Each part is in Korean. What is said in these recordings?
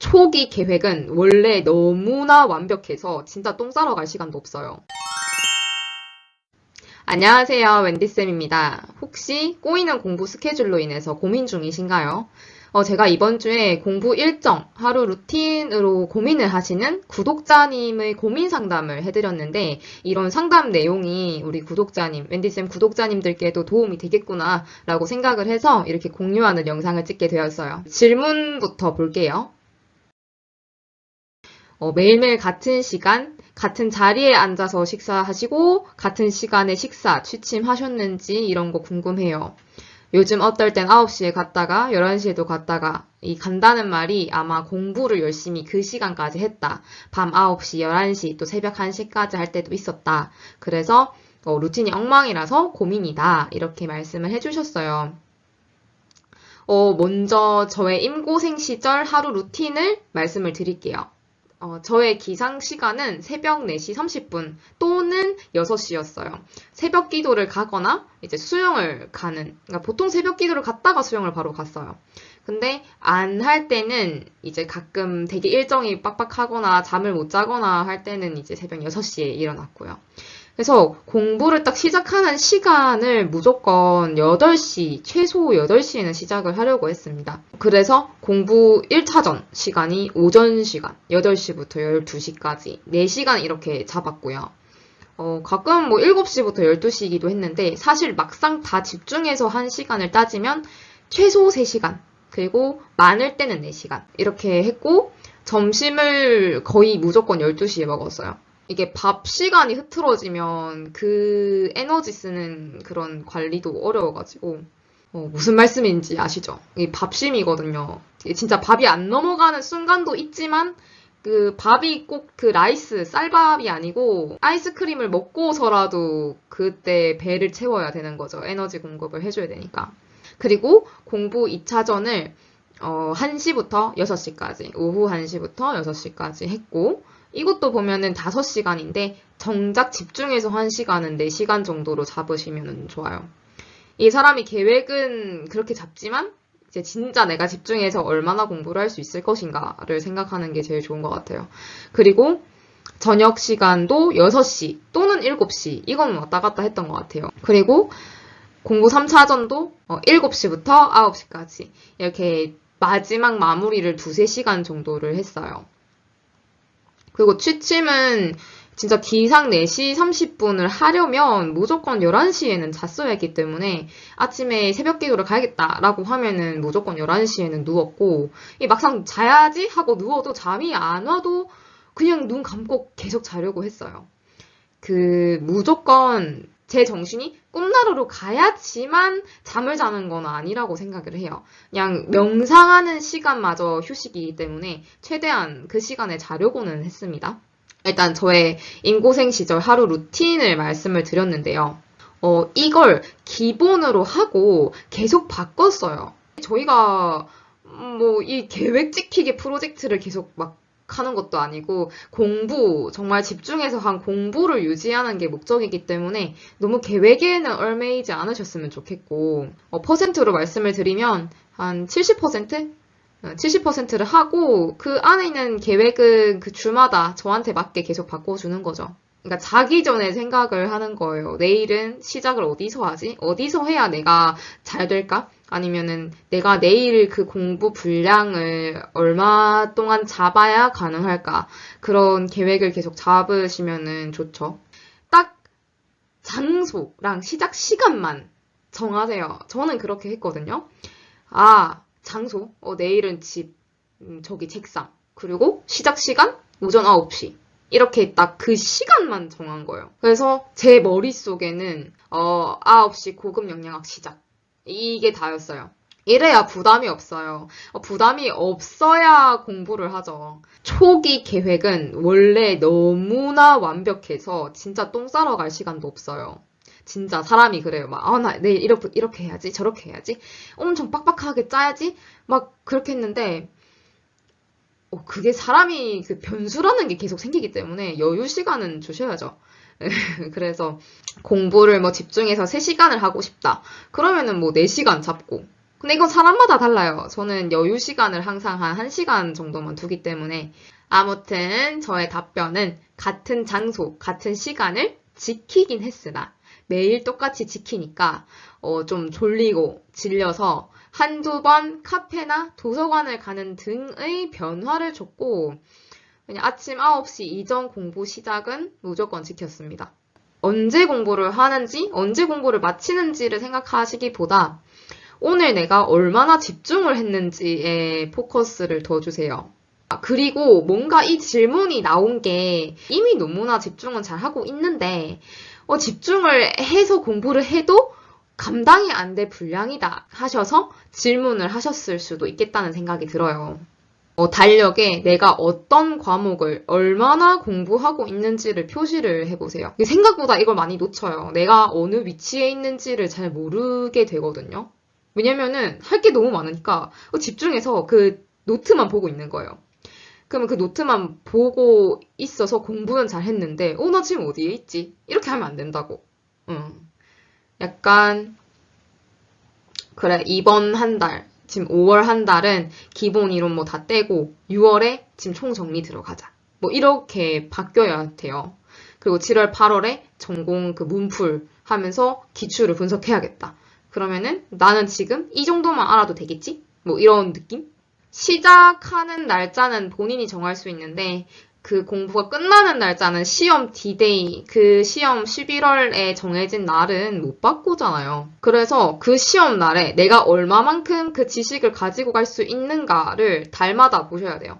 초기 계획은 원래 너무나 완벽해서 진짜 똥 싸러 갈 시간도 없어요. 안녕하세요, 웬디쌤입니다. 혹시 꼬이는 공부 스케줄로 인해서 고민 중이신가요? 제가 이번 주에 공부 일정, 하루 루틴으로 고민을 하시는 구독자님의 고민 상담을 해드렸는데, 이런 상담 내용이 우리 구독자님, 웬디쌤 구독자님들께도 도움이 되겠구나 라고 생각을 해서 이렇게 공유하는 영상을 찍게 되었어요. 질문부터 볼게요. 매일매일 같은 시간, 같은 자리에 앉아서 식사하시고 같은 시간에 식사, 취침하셨는지 이런 거 궁금해요. 요즘 어떨 땐 9시에 갔다가 11시에도 갔다가 이 간다는 말이 아마 공부를 열심히 그 시간까지 했다. 밤 9시, 11시, 또 새벽 1시까지 할 때도 있었다. 그래서 루틴이 엉망이라서 고민이다. 이렇게 말씀을 해주셨어요. 먼저 저의 임고생 시절 하루 루틴을 말씀을 드릴게요. 저의 기상 시간은 새벽 4시 30분 또는 6시였어요. 새벽 기도를 가거나 이제 수영을 가는, 그러니까 보통 새벽 기도를 갔다가 수영을 바로 갔어요. 근데 안 할 때는 이제 가끔 되게 일정이 빡빡하거나 잠을 못 자거나 할 때는 이제 새벽 6시에 일어났고요. 그래서 공부를 딱 시작하는 시간을 무조건 8시, 최소 8시에는 시작을 하려고 했습니다. 그래서 공부 1차전 시간이 오전 시간, 8시부터 12시까지 4시간 이렇게 잡았고요. 가끔 7시부터 12시이기도 했는데 사실 막상 다 집중해서 한 시간을 따지면 최소 3시간, 그리고 많을 때는 4시간 이렇게 했고 점심을 거의 무조건 12시에 먹었어요. 이게 밥 시간이 흐트러지면 그 에너지 쓰는 그런 관리도 어려워가지고 무슨 말씀인지 아시죠? 이게 밥심이거든요. 이게 진짜 밥이 안 넘어가는 순간도 있지만 그 밥이 꼭 그 라이스, 쌀밥이 아니고 아이스크림을 먹고서라도 그때 배를 채워야 되는 거죠. 에너지 공급을 해줘야 되니까. 그리고 공부 2차전을 1시부터 6시까지, 오후 1시부터 6시까지 했고 이것도 보면은 5시간인데 정작 집중해서 1시간은 4시간 정도로 잡으시면 좋아요. 이 사람이 계획은 그렇게 잡지만 이제 진짜 내가 집중해서 얼마나 공부를 할 수 있을 것인가를 생각하는 게 제일 좋은 것 같아요. 그리고 저녁 시간도 6시 또는 7시 이건 왔다 갔다 했던 것 같아요. 그리고 공부 3차전도 7시부터 9시까지 이렇게 마지막 마무리를 2-3시간 정도를 했어요. 그리고 취침은 진짜 기상 4시 30분을 하려면 무조건 11시에는 잤어야 했기 때문에 아침에 새벽 기도를 가야겠다라고 하면은 무조건 11시에는 누웠고 막상 자야지 하고 누워도 잠이 안 와도 그냥 눈 감고 계속 자려고 했어요. 무조건 제 정신이 꿈나루로 가야지만 잠을 자는 건 아니라고 생각을 해요. 그냥 명상하는 시간마저 휴식이기 때문에 최대한 그 시간에 자려고는 했습니다. 일단 저의 임고생 시절 하루 루틴을 말씀을 드렸는데요. 이걸 기본으로 하고 계속 바꿨어요. 저희가 이 계획 지키기 프로젝트를 계속 막 하는 것도 아니고 정말 집중해서 한 공부를 유지하는 게 목적이기 때문에 너무 계획에는 얽매이지 않으셨으면 좋겠고 퍼센트로 말씀을 드리면 한 70%? 70%를 하고 그 안에 있는 계획은 그 주마다 저한테 맞게 계속 바꿔주는 거죠. 그러니까 자기 전에 생각을 하는 거예요. 내일은 시작을 어디서 하지? 어디서 해야 내가 잘 될까? 아니면은 내가 내일 그 공부 분량을 얼마 동안 잡아야 가능할까? 그런 계획을 계속 잡으시면은 좋죠. 딱 장소랑 시작 시간만 정하세요. 저는 그렇게 했거든요. 장소. 내일은 집, 저기 책상. 그리고 시작 시간? 오전 9시. 이렇게 딱 그 시간만 정한 거예요. 그래서 제 머릿속에는 9시 고급 영양학 시작. 이게 다였어요. 이래야 부담이 없어요. 부담이 없어야 공부를 하죠. 초기 계획은 원래 너무나 완벽해서 진짜 똥 싸러 갈 시간도 없어요. 진짜 사람이 그래요. 나 내일 이렇게 해야지, 저렇게 해야지, 엄청 빡빡하게 짜야지, 막 그렇게 했는데, 그게 사람이 그 변수라는 게 계속 생기기 때문에 여유 시간은 주셔야죠. 그래서 공부를 집중해서 3시간을 하고 싶다. 그러면은 4시간 잡고, 근데 이건 사람마다 달라요. 저는 여유 시간을 항상 한 1시간 정도만 두기 때문에. 아무튼 저의 답변은 같은 장소, 같은 시간을 지키긴 했으나 매일 똑같이 지키니까 좀 졸리고 질려서 한두 번 카페나 도서관을 가는 등의 변화를 줬고 그냥 아침 9시 이전 공부 시작은 무조건 지켰습니다. 언제 공부를 하는지, 언제 공부를 마치는지를 생각하시기보다 오늘 내가 얼마나 집중을 했는지에 포커스를 더 주세요. 그리고 뭔가 이 질문이 나온 게 이미 너무나 집중은 잘 하고 있는데 집중을 해서 공부를 해도 감당이 안 될 분량이다 하셔서 질문을 하셨을 수도 있겠다는 생각이 들어요. 달력에 내가 어떤 과목을 얼마나 공부하고 있는지를 표시를 해보세요. 생각보다 이걸 많이 놓쳐요. 내가 어느 위치에 있는지를 잘 모르게 되거든요. 왜냐면은 할 게 너무 많으니까 집중해서 그 노트만 보고 있는 거예요. 그러면 그 노트만 보고 있어서 공부는 잘 했는데 나 지금 어디에 있지? 이렇게 하면 안 된다고. 약간 그래 이번 한 달 지금 5월 한 달은 기본 이론 뭐 다 떼고 6월에 지금 총정리 들어가자. 뭐 이렇게 바뀌어야 돼요. 그리고 7월, 8월에 전공 그 문풀 하면서 기출을 분석해야겠다. 그러면은 나는 지금 이 정도만 알아도 되겠지? 뭐 이런 느낌? 시작하는 날짜는 본인이 정할 수 있는데 그 공부가 끝나는 날짜는 시험 D-Day, 그 시험 11월에 정해진 날은 못 바꾸잖아요. 그래서 그 시험 날에 내가 얼마만큼 그 지식을 가지고 갈 수 있는가를 달마다 보셔야 돼요.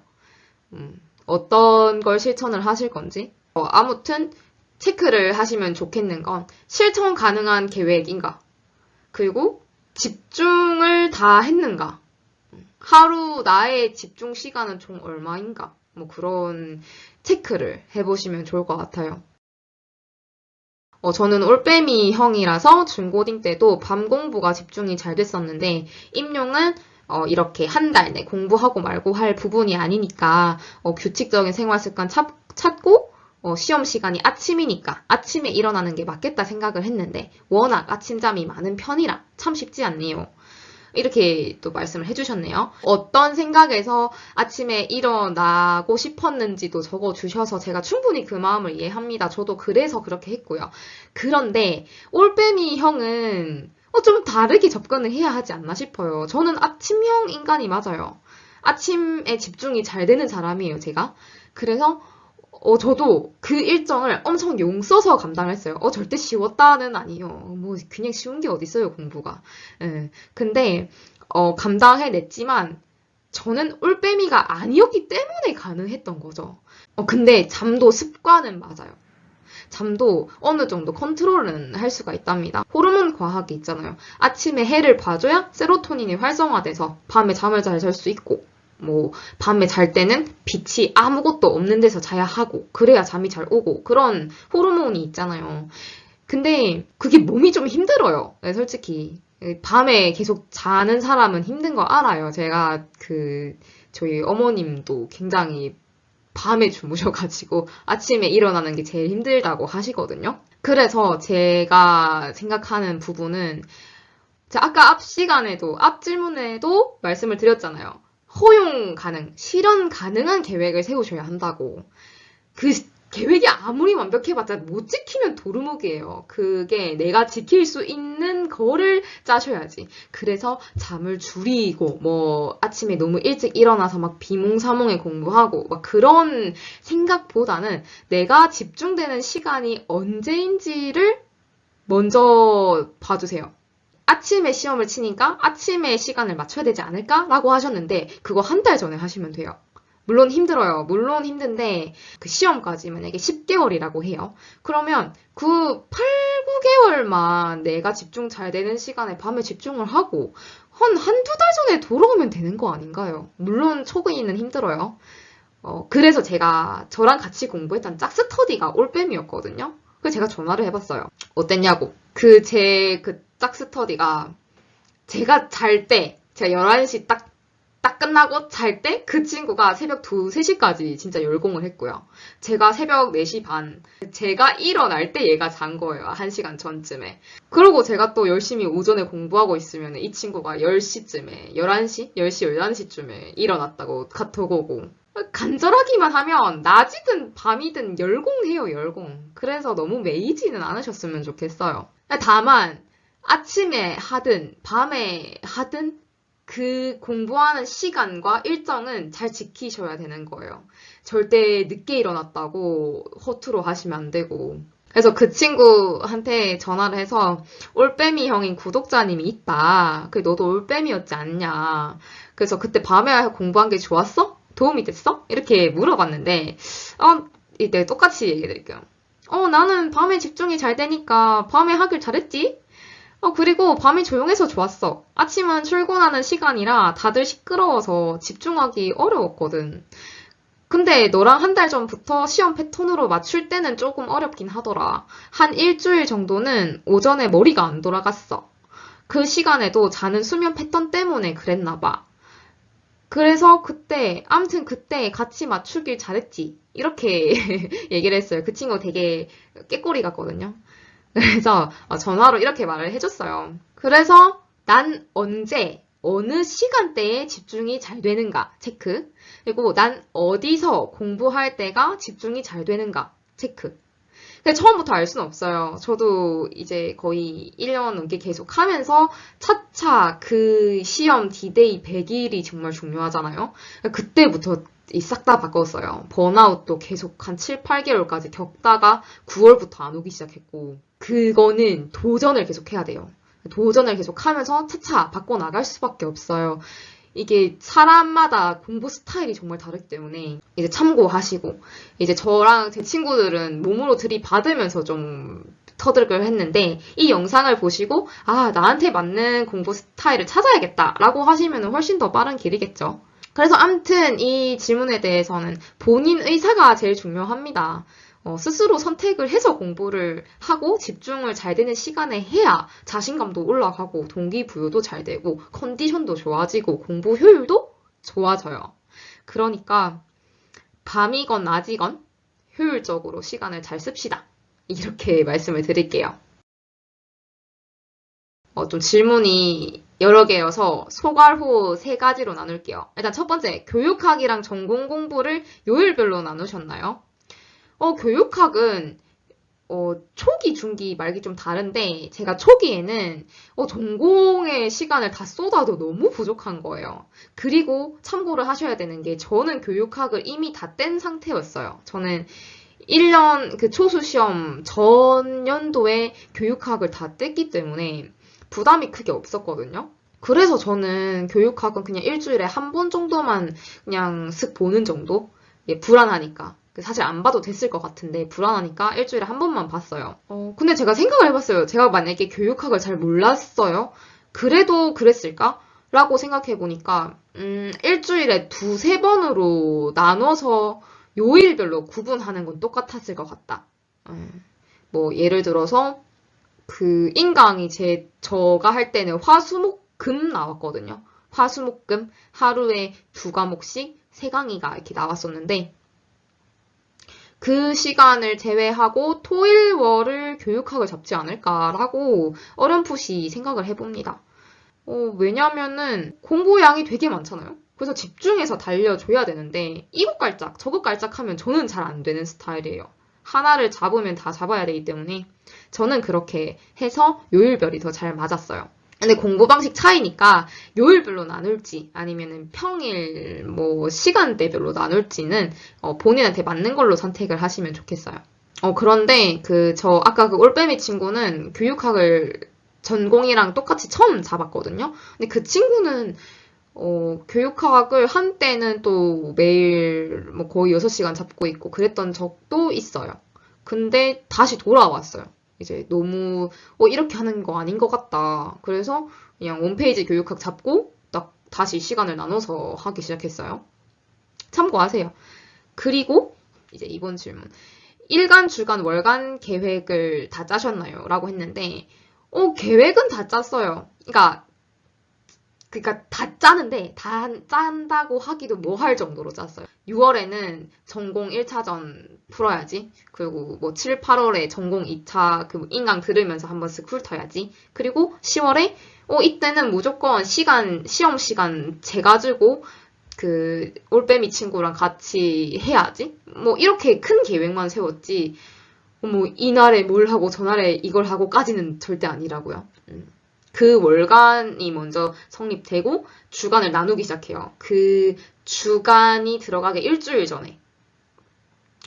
어떤 걸 실천을 하실 건지. 아무튼 체크를 하시면 좋겠는 건 실천 가능한 계획인가? 그리고 집중을 다 했는가? 하루 나의 집중 시간은 총 얼마인가? 뭐 그런 체크를 해보시면 좋을 것 같아요. 저는 올빼미 형이라서 중고딩 때도 밤 공부가 집중이 잘 됐었는데 임용은 이렇게 한 달 내 공부하고 말고 할 부분이 아니니까 규칙적인 생활 습관 찾고 시험 시간이 아침이니까 아침에 일어나는 게 맞겠다 생각을 했는데 워낙 아침잠이 많은 편이라 참 쉽지 않네요. 이렇게 또 말씀을 해주셨네요. 어떤 생각에서 아침에 일어나고 싶었는지도 적어주셔서 제가 충분히 그 마음을 이해합니다. 저도 그래서 그렇게 했고요. 그런데 올빼미 형은 좀 다르게 접근을 해야 하지 않나 싶어요. 저는 아침형 인간이 맞아요. 아침에 집중이 잘 되는 사람이에요, 제가. 그래서 저도 그 일정을 엄청 용 써서 감당했어요. 절대 쉬웠다는 아니에요. 뭐, 그냥 쉬운 게 어딨어요, 공부가. 예. 근데, 감당해냈지만, 저는 올빼미가 아니었기 때문에 가능했던 거죠. 근데 잠도 습관은 맞아요. 잠도 어느 정도 컨트롤은 할 수가 있답니다. 호르몬 과학이 있잖아요. 아침에 해를 봐줘야 세로토닌이 활성화돼서 밤에 잠을 잘 잘 수 있고, 뭐 밤에 잘 때는 빛이 아무것도 없는 데서 자야 하고 그래야 잠이 잘 오고 그런 호르몬이 있잖아요. 근데 그게 몸이 좀 힘들어요. 네, 솔직히 밤에 계속 자는 사람은 힘든 거 알아요. 제가 저희 어머님도 굉장히 밤에 주무셔가지고 아침에 일어나는 게 제일 힘들다고 하시거든요. 그래서 제가 생각하는 부분은 아까 앞 시간에도 앞 질문에도 말씀을 드렸잖아요. 허용 가능, 실현 가능한 계획을 세우셔야 한다고. 그 계획이 아무리 완벽해봤자 못 지키면 도루묵이에요. 그게 내가 지킬 수 있는 거를 짜셔야지. 그래서 잠을 줄이고 뭐 아침에 너무 일찍 일어나서 막 비몽사몽에 공부하고 막 그런 생각보다는 내가 집중되는 시간이 언제인지를 먼저 봐주세요. 아침에 시험을 치니까 아침에 시간을 맞춰야 되지 않을까라고 하셨는데 그거 한 달 전에 하시면 돼요. 물론 힘들어요. 물론 힘든데 그 시험까지 만약에 10개월이라고 해요. 그러면 그 8, 9개월만 내가 집중 잘 되는 시간에 밤에 집중을 하고 한두 달 전에 돌아오면 되는 거 아닌가요? 물론 초기는 힘들어요. 그래서 저랑 같이 공부했던 짝스터디가 올빼미였거든요. 그래서 제가 전화를 해봤어요. 어땠냐고. 그 짝스터디가 제가 잘 때, 제가 11시 딱 딱 끝나고 잘 때 그 친구가 새벽 2, 3시까지 진짜 열공을 했고요. 제가 새벽 4시 반, 제가 일어날 때 얘가 잔 거예요. 1시간 전쯤에. 그리고 제가 또 열심히 오전에 공부하고 있으면 이 친구가 10시쯤에, 11시? 10시, 11시쯤에 일어났다고 카톡 오고. 간절하기만 하면 낮이든 밤이든 열공해요, 열공. 그래서 너무 매이지는 않으셨으면 좋겠어요. 다만 아침에 하든 밤에 하든 그 공부하는 시간과 일정은 잘 지키셔야 되는 거예요. 절대 늦게 일어났다고 허투루 하시면 안 되고. 그래서 그 친구한테 전화를 해서 올빼미 형인 구독자님이 있다. 그 너도 올빼미였지 않냐. 그래서 그때 밤에 공부한 게 좋았어? 도움이 됐어? 이렇게 물어봤는데 이때 똑같이 얘기해드릴게요. 나는 밤에 집중이 잘 되니까 밤에 하길 잘했지? 그리고 밤이 조용해서 좋았어. 아침은 출근하는 시간이라 다들 시끄러워서 집중하기 어려웠거든. 근데 너랑 한 달 전부터 시험 패턴으로 맞출 때는 조금 어렵긴 하더라. 한 일주일 정도는 오전에 머리가 안 돌아갔어. 그 시간에도 자는 수면 패턴 때문에 그랬나 봐. 그래서 아무튼 그때 같이 맞추길 잘했지. 이렇게 얘기를 했어요. 그 친구 되게 깨꼬리 같거든요. 그래서 전화로 이렇게 말을 해줬어요. 그래서 난 언제, 어느 시간대에 집중이 잘 되는가 체크. 그리고 난 어디서 공부할 때가 집중이 잘 되는가 체크. 근데 처음부터 알 수는 없어요. 저도 이제 거의 1년 넘게 계속 하면서 차차 그 시험 D-Day 100일이 정말 중요하잖아요. 그때부터 싹 다 바꿨어요. 번아웃도 계속 한 7, 8개월까지 겪다가 9월부터 안 오기 시작했고 그거는 도전을 계속 해야 돼요. 도전을 계속 하면서 차차 바꿔나갈 수밖에 없어요. 이게 사람마다 공부 스타일이 정말 다르기 때문에 이제 참고하시고 이제 저랑 제 친구들은 몸으로 들이받으면서 좀 터득을 했는데 이 영상을 보시고 나한테 맞는 공부 스타일을 찾아야겠다 라고 하시면 훨씬 더 빠른 길이겠죠. 그래서 암튼 이 질문에 대해서는 본인 의사가 제일 중요합니다. 스스로 선택을 해서 공부를 하고 집중을 잘 되는 시간에 해야 자신감도 올라가고 동기부여도 잘 되고 컨디션도 좋아지고 공부 효율도 좋아져요. 그러니까 밤이건 낮이건 효율적으로 시간을 잘 씁시다. 이렇게 말씀을 드릴게요. 좀 질문이 여러 개여서 소괄호 3가지로 나눌게요. 일단 첫 번째, 교육학이랑 전공 공부를 요일별로 나누셨나요? 교육학은 초기, 중기, 말기 좀 다른데 제가 초기에는 전공의 시간을 다 쏟아도 너무 부족한 거예요. 그리고 참고를 하셔야 되는 게 저는 교육학을 이미 다 뗀 상태였어요. 저는 1년 그 초수시험 전년도에 교육학을 다 뗐기 때문에 부담이 크게 없었거든요. 그래서 저는 교육학은 그냥 일주일에 한 번 정도만 그냥 슥 보는 정도? 불안하니까. 사실 안 봐도 됐을 것 같은데 불안하니까 일주일에 한 번만 봤어요. 근데 제가 생각을 해봤어요. 제가 만약에 교육학을 잘 몰랐어요? 그래도 그랬을까? 라고 생각해보니까 일주일에 2, 3번으로 나눠서 요일별로 구분하는 건 똑같았을 것 같다. 뭐 예를 들어서 그 인강이 저가 할 때는 화수목금 나왔거든요. 화수목금 하루에 2과목씩 3강의가 이렇게 나왔었는데 그 시간을 제외하고 토일, 월을 교육학을 잡지 않을까라고 어렴풋이 생각을 해봅니다. 왜냐면은 공부량이 되게 많잖아요. 그래서 집중해서 달려줘야 되는데 이것 깔짝, 저것 깔짝 하면 저는 잘 안 되는 스타일이에요. 하나를 잡으면 다 잡아야 되기 때문에 저는 그렇게 해서 요일별이 더 잘 맞았어요. 근데 공부 방식 차이니까 요일별로 나눌지 아니면은 평일 뭐 시간대별로 나눌지는 본인한테 맞는 걸로 선택을 하시면 좋겠어요. 그런데 아까 그 올빼미 친구는 교육학을 전공이랑 똑같이 처음 잡았거든요. 근데 그 친구는 교육학을 한때는 또 매일 뭐 거의 6시간 잡고 있고 그랬던 적도 있어요. 근데 다시 돌아왔어요. 이제 너무 이렇게 하는 거 아닌 것 같다. 그래서 그냥 원페이지 교육학 잡고 딱 다시 시간을 나눠서 하기 시작했어요. 참고하세요. 그리고 이제 이번 질문. 일간, 주간, 월간 계획을 다 짜셨나요? 라고 했는데 계획은 다 짰어요. 그러니까 그러니까 다 짜는데 다 짠다고 하기도 뭐할 정도로 짰어요. 6월에는 전공 1차전 풀어야지. 그리고 뭐 7, 8월에 전공 2차 그 인강 들으면서 한 번씩 훑어야지. 그리고 10월에 이때는 무조건 시험 시간 재가지고 그 올빼미 친구랑 같이 해야지. 뭐 이렇게 큰 계획만 세웠지. 뭐 이날에 뭘 하고 저날에 이걸 하고까지는 절대 아니라고요. 그 월간이 먼저 성립되고 주간을 나누기 시작해요. 그 주간이 들어가기 일주일 전에.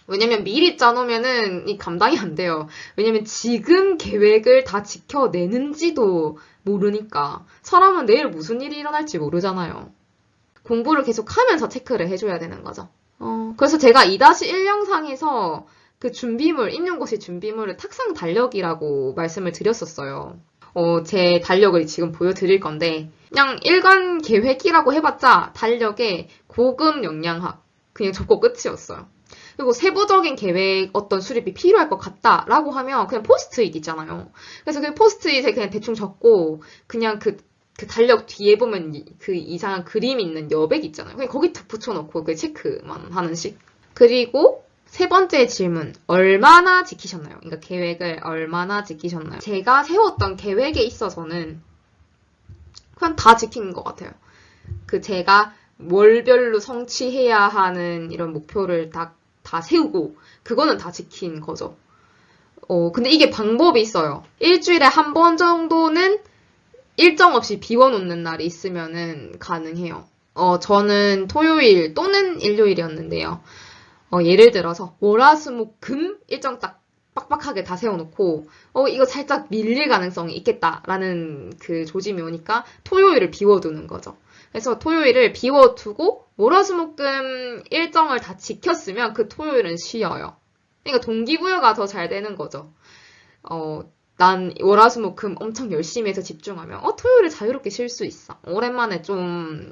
왜냐면 미리 짜놓으면은 이 감당이 안 돼요. 왜냐면 지금 계획을 다 지켜내는지도 모르니까. 사람은 내일 무슨 일이 일어날지 모르잖아요. 공부를 계속 하면서 체크를 해줘야 되는 거죠. 그래서 제가 2-1 영상에서 그 준비물, 임용고시 준비물을 탁상 달력이라고 말씀을 드렸었어요. 제 달력을 지금 보여드릴 건데 그냥 일간 계획이라고 해봤자 달력에 고급 영양학 그냥 적고 끝이었어요. 그리고 세부적인 계획 어떤 수립이 필요할 것 같다라고 하면 그냥 포스트잇 있잖아요. 그래서 그 포스트잇에 그냥 대충 적고 그냥 그 달력 뒤에 보면 그 이상한 그림 있는 여백 있잖아요. 그냥 거기 툭 붙여놓고 그 체크만 하는 식. 그리고 세 번째 질문, 얼마나 지키셨나요? 그러니까 계획을 얼마나 지키셨나요? 제가 세웠던 계획에 있어서는 그냥 다 지킨 것 같아요. 제가 월별로 성취해야 하는 이런 목표를 다 세우고 그거는 다 지킨 거죠. 근데 이게 방법이 있어요. 일주일에 한 번 정도는 일정 없이 비워놓는 날이 있으면은 가능해요. 저는 토요일 또는 일요일이었는데요. 예를 들어서 월화수목금 일정 딱 빡빡하게 다 세워놓고 이거 살짝 밀릴 가능성이 있겠다라는 그 조짐이 오니까 토요일을 비워두는 거죠. 그래서 토요일을 비워두고 월화수목금 일정을 다 지켰으면 그 토요일은 쉬어요. 그러니까 동기부여가 더 잘 되는 거죠. 난 월화수목금 엄청 열심히 해서 집중하면 토요일에 자유롭게 쉴 수 있어. 오랜만에 좀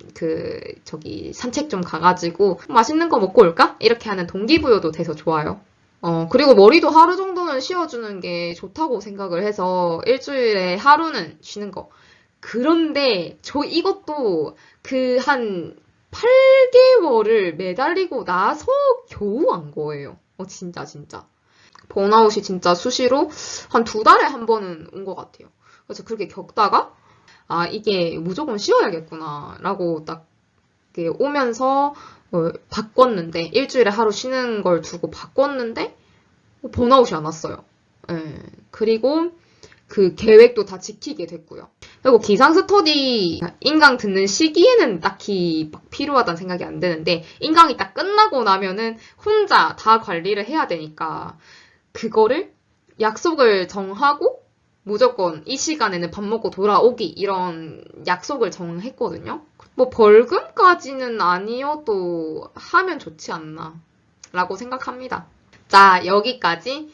산책 좀 가가지고 맛있는 거 먹고 올까? 이렇게 하는 동기부여도 돼서 좋아요. 그리고 머리도 하루 정도는 쉬어주는 게 좋다고 생각을 해서 일주일에 하루는 쉬는 거. 그런데 이것도 한 8개월을 매달리고 나서 겨우 한 거예요. 진짜. 번아웃이 진짜 수시로 한 2달에 한 번은 온 것 같아요. 그래서 그렇게 겪다가 이게 무조건 쉬어야겠구나 라고 딱 오면서 바꿨는데 일주일에 하루 쉬는 걸 두고 바꿨는데 번아웃이 안 왔어요. 그리고 그 계획도 다 지키게 됐고요. 그리고 기상스터디 인강 듣는 시기에는 딱히 막 필요하다는 생각이 안 드는데 인강이 딱 끝나고 나면은 혼자 다 관리를 해야 되니까 그거를 약속을 정하고 무조건 이 시간에는 밥 먹고 돌아오기 이런 약속을 정했거든요. 뭐 벌금까지는 아니어도 하면 좋지 않나 라고 생각합니다. 자, 여기까지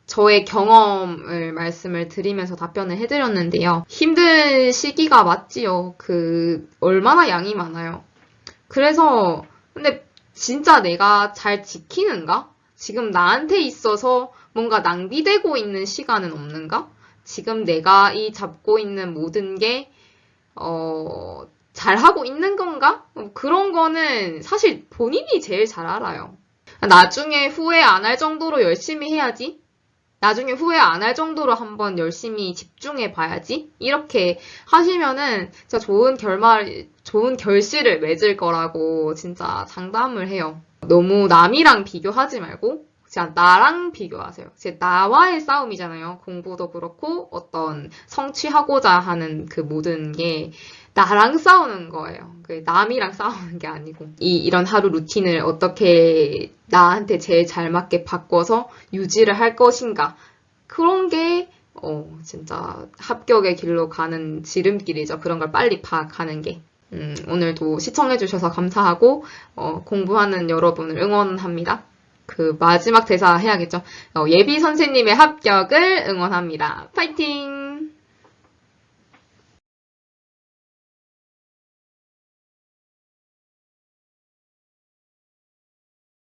저의 경험을 말씀을 드리면서 답변을 해드렸는데요. 힘든 시기가 맞지요. 얼마나 양이 많아요. 그래서 근데 진짜 내가 잘 지키는가? 지금 나한테 있어서 뭔가 낭비되고 있는 시간은 없는가? 지금 내가 잡고 있는 모든 게 잘하고 있는 건가? 그런 거는 사실 본인이 제일 잘 알아요. 나중에 후회 안 할 정도로 열심히 해야지. 나중에 후회 안 할 정도로 한번 열심히 집중해 봐야지. 이렇게 하시면은 진짜 좋은 결실을 맺을 거라고 진짜 장담을 해요. 너무 남이랑 비교하지 말고 그냥 나랑 비교하세요. 나와의 싸움이잖아요. 공부도 그렇고 어떤 성취하고자 하는 그 모든 게 나랑 싸우는 거예요. 남이랑 싸우는 게 아니고 이런 하루 루틴을 어떻게 나한테 제일 잘 맞게 바꿔서 유지를 할 것인가 그런 게 진짜 합격의 길로 가는 지름길이죠. 그런 걸 빨리 파악하는 게. 오늘도 시청해주셔서 감사하고 공부하는 여러분을 응원합니다. 마지막 대사 해야겠죠. 예비 선생님의 합격을 응원합니다. 파이팅!